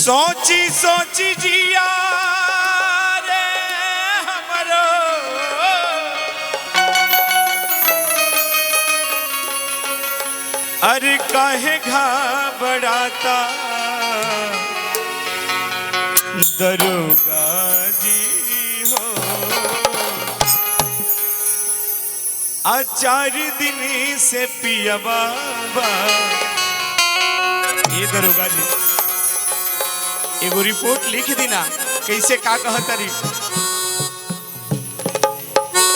सोची सोची जिया रे हमरो अरे काहे घबराता दरोगा जी हो। 4 दिन से पिया बाबा ये दरोगा जी एगो रिपोर्ट लिख दीना कैसे का कहतरी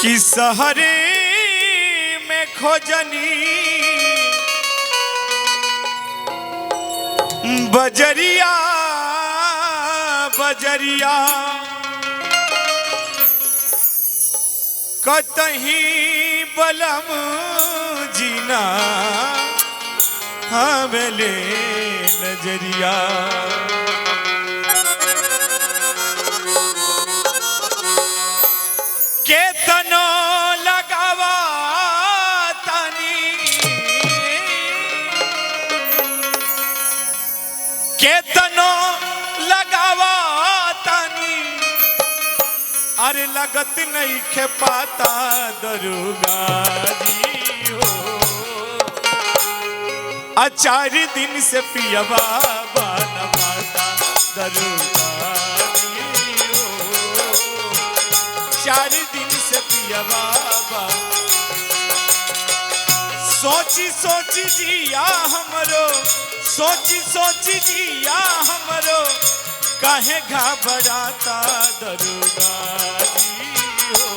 कि शहरे में खोजनी बजरिया बजरिया कतही बलम जीना हवेले नजरिया। केतनो लगावा तानी केतनो लगावा तानी अरे लगत नहीं खे पाता दरोगा जी हो। 4 दिन से पिया बाबा न पाता दरोगा जी हो। 4 दिन से पिया बाबा सोची सोची जिया हमरो सोची सोची जिया हमरो काहे घबराता दरोगा जी हो।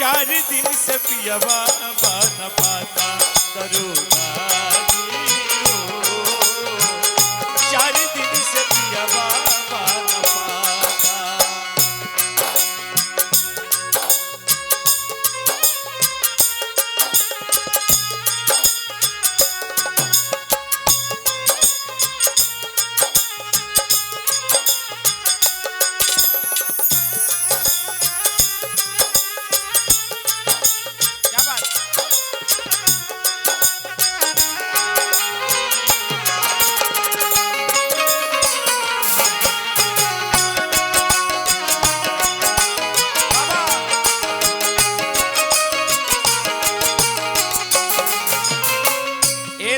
4 दिन से पिया बाबा न पाता दरोगा जी हो। 4 दिन से पिया बाबा न पाता।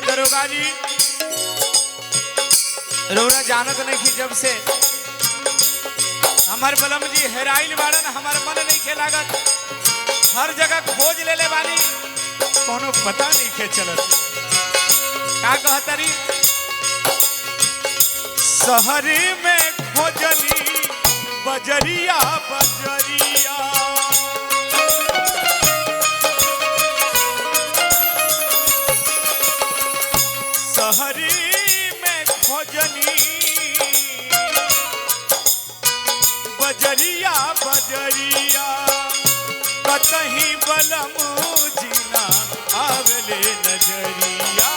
दरोगा जी रोना जानत नहीं कि जब से हमार बलम जी हेराइल बाड़न हमार मन नहीं खे लागत। हर जगह खोज ले बानी कोनो पता नहीं खे चलत। का कहतरी शहर में खोजनी बजरिया बजरिया शहरी में खोजनी बजरिया बजरिया कतही बलम जीना आवेले नजरिया।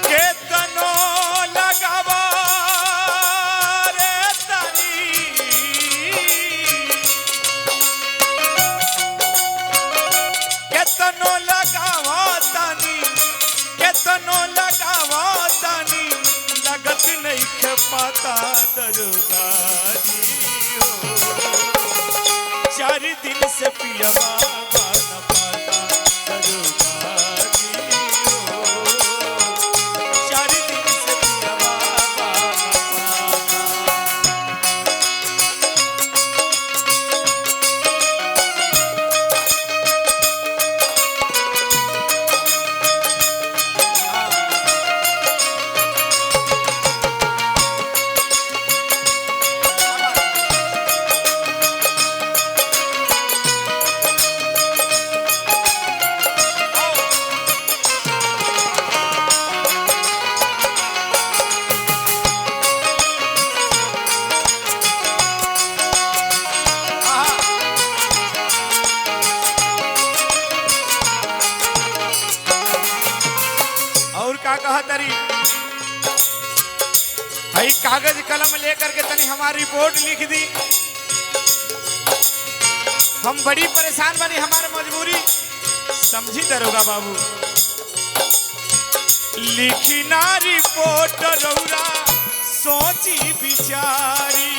केतनो लगावा रे तानी केतनो लगावा तानी केतनो लगावा तानी लगत नहीं खे पाता दरोगा जी हो। 4 दिन से पिया बाबा न पाता दरोगा जी हो। 4 दिन से पिया बाबा न का कहतरी भाई कागज कलम लेकर के तनी हमारी रिपोर्ट लिख दी। हम बड़ी परेशान बनी, हमारी मजबूरी समझी दरोगा बाबू, लिखी ना रिपोर्ट रौरा सोची बिचारी,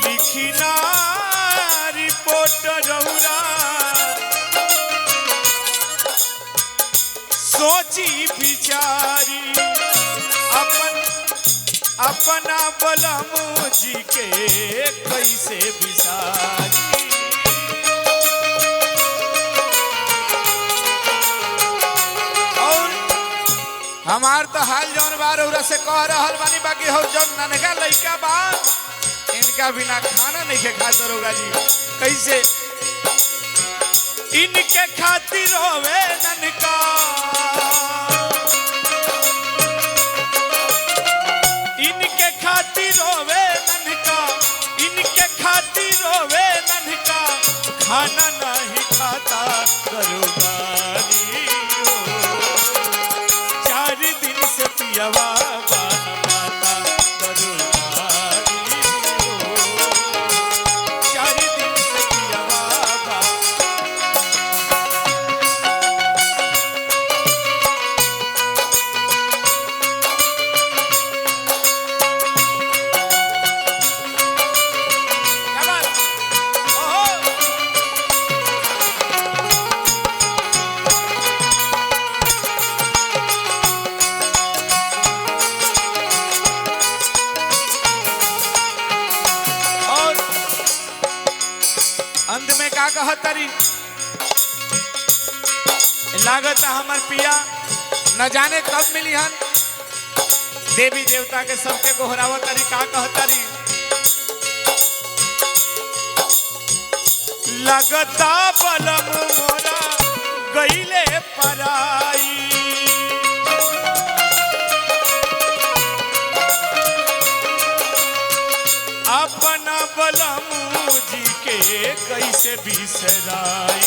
लिखी ना रिपोर्ट रौरा सोची बिचारी, अपना बलमू जी के कैसे बिसारी। और हमार तो हाल जौन बार उरा से कह रहल बानी, बाकी हो जौन ननका लइका बा इनका बिना खाना नहीं के खा दरोगा जी। कैसे इनके खातिर होवे ननका, इनके खातिर होवे ननका, इनके खातिर होवे ननका, खाना नहीं खाता दरोगारी हो। 4 दिन से पियवा बान माता दरोगारी हो। 4 दिन से पियवा बान। अंत में का कहतरी, लागत हमर पिया न जाने कब मिली हन, देवी देवता के सबके गोहरावत तरी। का कहतरी, लगता बलम मोरा गईले पराई, अपना बलमू जी के कैसे बिसराई।